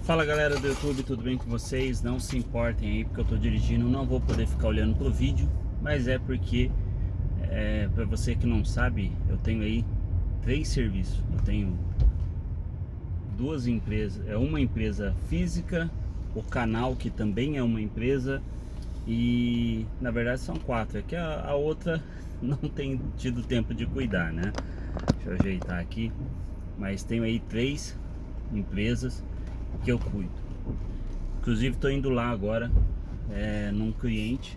Fala galera do YouTube, tudo bem com vocês? Não se importem aí porque eu tô dirigindo, não vou poder ficar olhando pro vídeo, mas é porque, para você que não sabe, eu tenho aí 3 serviços. Eu tenho 2 empresas, uma empresa física, o canal que também é uma empresa e na verdade são 4, é que a outra não tem tido tempo de cuidar, né? Deixa eu ajeitar aqui, mas tenho aí 3 empresas que eu cuido. Inclusive estou indo lá agora num cliente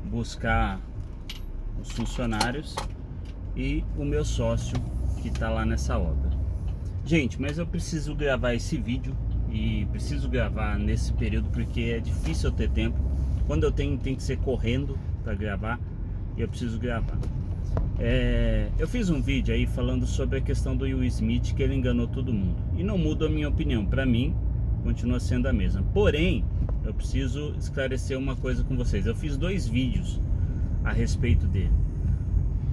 buscar os funcionários e o meu sócio que está lá nessa obra. Gente, mas eu preciso gravar esse vídeo e preciso gravar nesse período porque é difícil eu ter tempo. Quando eu tenho, tem que ser correndo para gravar e eu preciso gravar. Eu fiz um vídeo aí falando sobre a questão do Will Smith, que ele enganou todo mundo. E não muda a minha opinião, para mim continua sendo a mesma. Porém, eu preciso esclarecer uma coisa com vocês. Eu fiz 2 vídeos a respeito dele.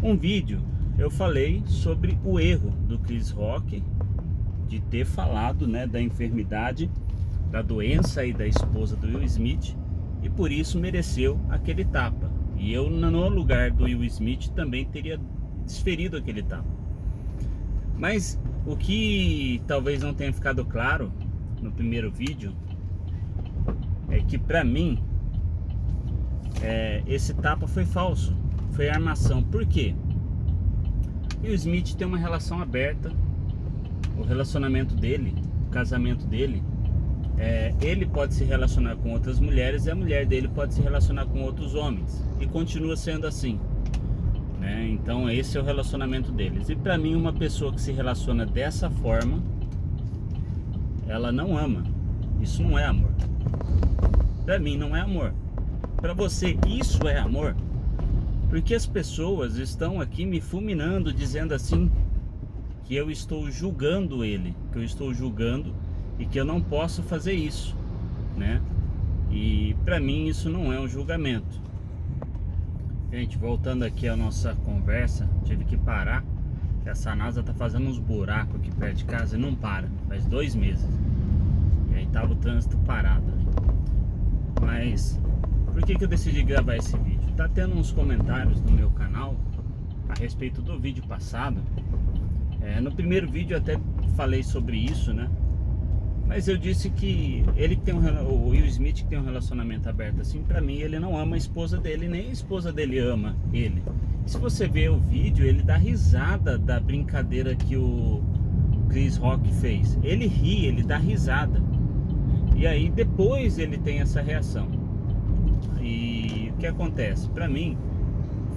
Um vídeo eu falei sobre o erro do Chris Rock de ter falado, né, da enfermidade, da doença aí da esposa do Will Smith, e por isso mereceu aquele tapa. E eu, no lugar do Will Smith, também teria desferido aquele tapa. Mas o que talvez não tenha ficado claro no primeiro vídeo é que pra mim esse tapa foi falso, foi armação. Por quê? Will Smith tem uma relação aberta. O relacionamento dele, o casamento dele, ele pode se relacionar com outras mulheres e a mulher dele pode se relacionar com outros homens, e continua sendo assim, né? Então esse é o relacionamento deles. E pra mim, uma pessoa que se relaciona dessa forma, ela não ama. Isso não é amor. Pra mim não é amor. Pra você isso é amor? Porque as pessoas estão aqui me fulminando, dizendo assim que eu estou julgando ele, que eu estou julgando e que eu não posso fazer isso, né? E pra mim isso não é um julgamento. Gente, voltando aqui à nossa conversa, tive que parar, que a Sanasa tá fazendo uns buracos aqui perto de casa e não para, faz 2 meses. E aí tava o trânsito parado. Mas por que eu decidi gravar esse vídeo? Tá tendo uns comentários no meu canal a respeito do vídeo passado. No primeiro vídeo eu até falei sobre isso, né? Mas eu disse que ele que tem o Will Smith, que tem um relacionamento aberto assim, pra mim ele não ama a esposa dele, nem a esposa dele ama ele. E se você ver o vídeo, ele dá risada da brincadeira que o Chris Rock fez. Ele ri, ele dá risada. E aí depois ele tem essa reação. E o que acontece? Pra mim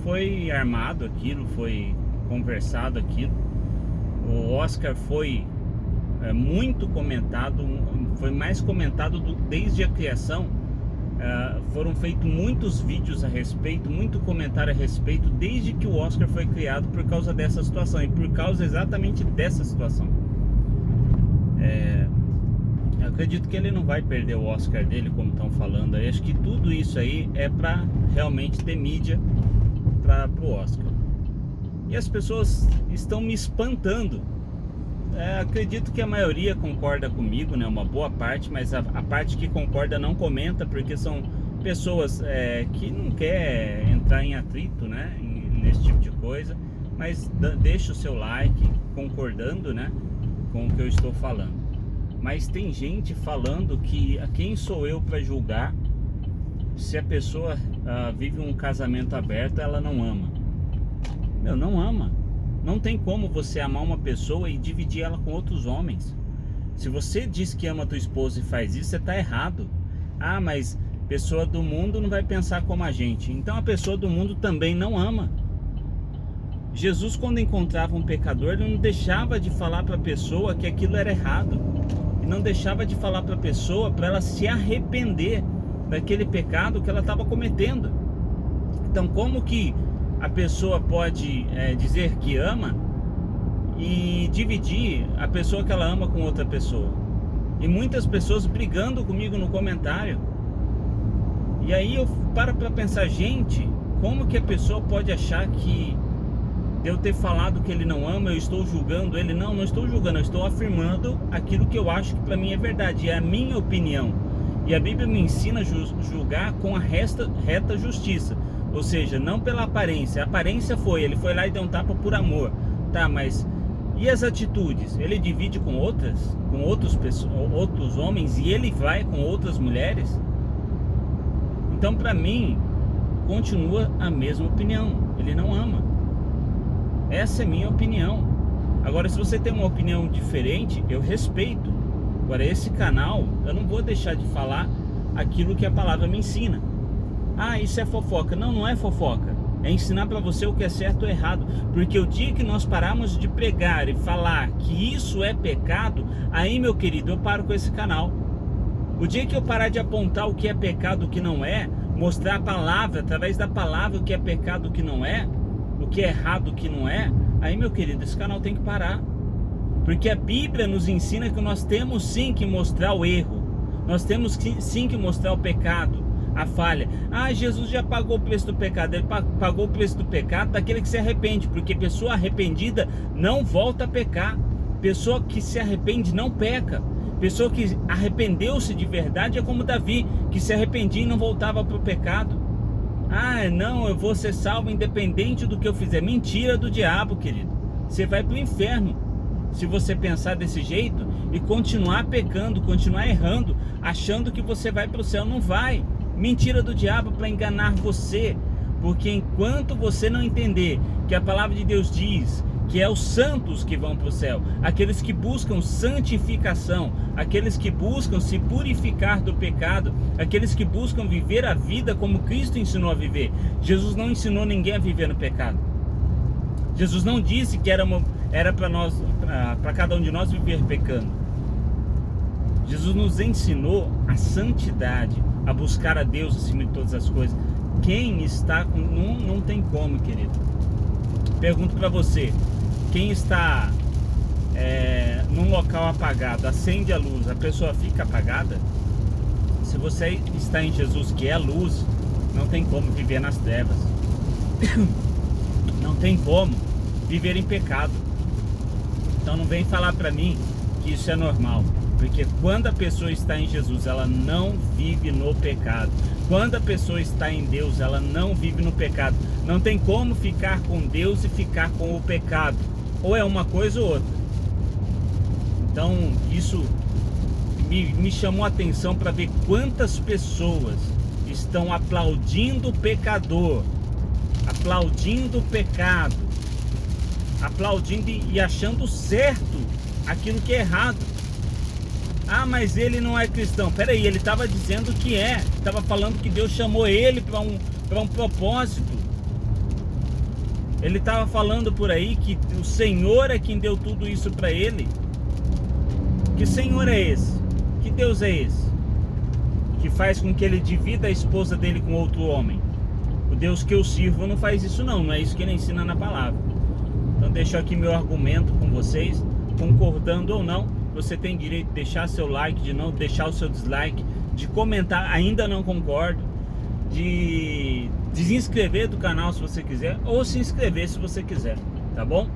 foi armado aquilo, foi conversado aquilo. O Oscar foi muito comentado, foi mais comentado desde a criação. Foram feitos muitos vídeos a respeito, muito comentário a respeito, desde que o Oscar foi criado, por causa dessa situação e por causa exatamente dessa situação. Eu acredito que ele não vai perder o Oscar dele, como estão falando aí. Acho que tudo isso aí é para realmente ter mídia para o Oscar. E as pessoas estão me espantando. Acredito que a maioria concorda comigo, né? Uma boa parte, mas a parte que concorda não comenta, porque são pessoas que não quer entrar em atrito, né? Nesse tipo de coisa, mas deixa o seu like concordando, né, com o que eu estou falando. Mas tem gente falando que quem sou eu para julgar se a pessoa vive um casamento aberto, ela não ama. Meu, não ama. Não tem como você amar uma pessoa e dividir ela com outros homens. Se você diz que ama a tua esposa e faz isso, você está errado. Ah, mas pessoa do mundo não vai pensar como a gente. Então a pessoa do mundo também não ama. Jesus, quando encontrava um pecador, ele não deixava de falar para a pessoa que aquilo era errado. E não deixava de falar para a pessoa para ela se arrepender daquele pecado que ela estava cometendo. Então como que a pessoa pode dizer que ama e dividir a pessoa que ela ama com outra pessoa? E muitas pessoas brigando comigo no comentário. E aí eu paro para pensar, gente, como que a pessoa pode achar que de eu ter falado que ele não ama, eu estou julgando ele? Não, não estou julgando, eu estou afirmando aquilo que eu acho que para mim é verdade, é a minha opinião. E a Bíblia me ensina a julgar com a reta justiça, ou seja, não pela aparência. A aparência ele foi lá e deu um tapa por amor, tá? Mas e as atitudes? Ele divide com outros homens, e ele vai com outras mulheres? Então, para mim, continua a mesma opinião. Ele não ama. Essa é minha opinião. Agora, se você tem uma opinião diferente, eu respeito. Agora, esse canal, eu não vou deixar de falar aquilo que a palavra me ensina. Ah, isso é fofoca. Não, não é fofoca. É ensinar para você o que é certo ou errado. Porque o dia que nós pararmos de pregar e falar que isso é pecado, aí, meu querido, eu paro com esse canal. O dia que eu parar de apontar o que é pecado, o que não é, mostrar a palavra, através da palavra, o que é pecado, o que não é, o que é errado, o que não é, aí, meu querido, esse canal tem que parar. Porque a Bíblia nos ensina que nós temos sim que mostrar o erro. Nós temos sim que mostrar o pecado, a falha. Ah, Jesus já pagou o preço do pecado. Ele pagou o preço do pecado daquele que se arrepende. Porque pessoa arrependida não volta a pecar. Pessoa que se arrepende não peca. Pessoa que arrependeu-se de verdade é como Davi, que se arrependia e não voltava para o pecado. Ah, não, eu vou ser salvo independente do que eu fizer. Mentira do diabo, querido. Você vai para o inferno se você pensar desse jeito e continuar pecando, continuar errando, achando que você vai para o céu. Não vai. Mentira do diabo para enganar você. Porque enquanto você não entender que a palavra de Deus diz que é os santos que vão para o céu, aqueles que buscam santificação, aqueles que buscam se purificar do pecado, aqueles que buscam viver a vida como Cristo ensinou a viver. Jesus não ensinou ninguém a viver no pecado. Jesus não disse que era para cada um de nós viver pecando. Jesus nos ensinou a santidade, a buscar a Deus acima de todas as coisas. Quem está com... Não tem como, querido. Pergunto para você, quem está num local apagado, acende a luz, a pessoa fica apagada? Se você está em Jesus, que é a luz, não tem como viver nas trevas. Não tem como viver em pecado. Então não vem falar para mim que isso é normal. Porque quando a pessoa está em Jesus, ela não vive no pecado. Quando a pessoa está em Deus, ela não vive no pecado. Não tem como ficar com Deus e ficar com o pecado. Ou é uma coisa ou outra. Então isso me chamou a atenção para ver quantas pessoas estão aplaudindo o pecador, aplaudindo o pecado, aplaudindo e achando certo aquilo que é errado. Ah, mas ele não é cristão. Peraí, ele estava dizendo que é. Estava falando que Deus chamou ele para um propósito. Ele estava falando por aí que o Senhor é quem deu tudo isso para ele. Que Senhor é esse? Que Deus é esse? Que faz com que ele divida a esposa dele com outro homem. O Deus que eu sirvo não faz isso não. Não é isso que ele ensina na palavra. Então deixo aqui meu argumento com vocês. Concordando ou não, você tem direito de deixar seu like, de não deixar o seu dislike, de comentar, ainda não concordo, de desinscrever do canal se você quiser, ou se inscrever se você quiser, tá bom?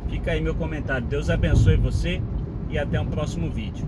Fica aí meu comentário. Deus abençoe você e até um próximo vídeo.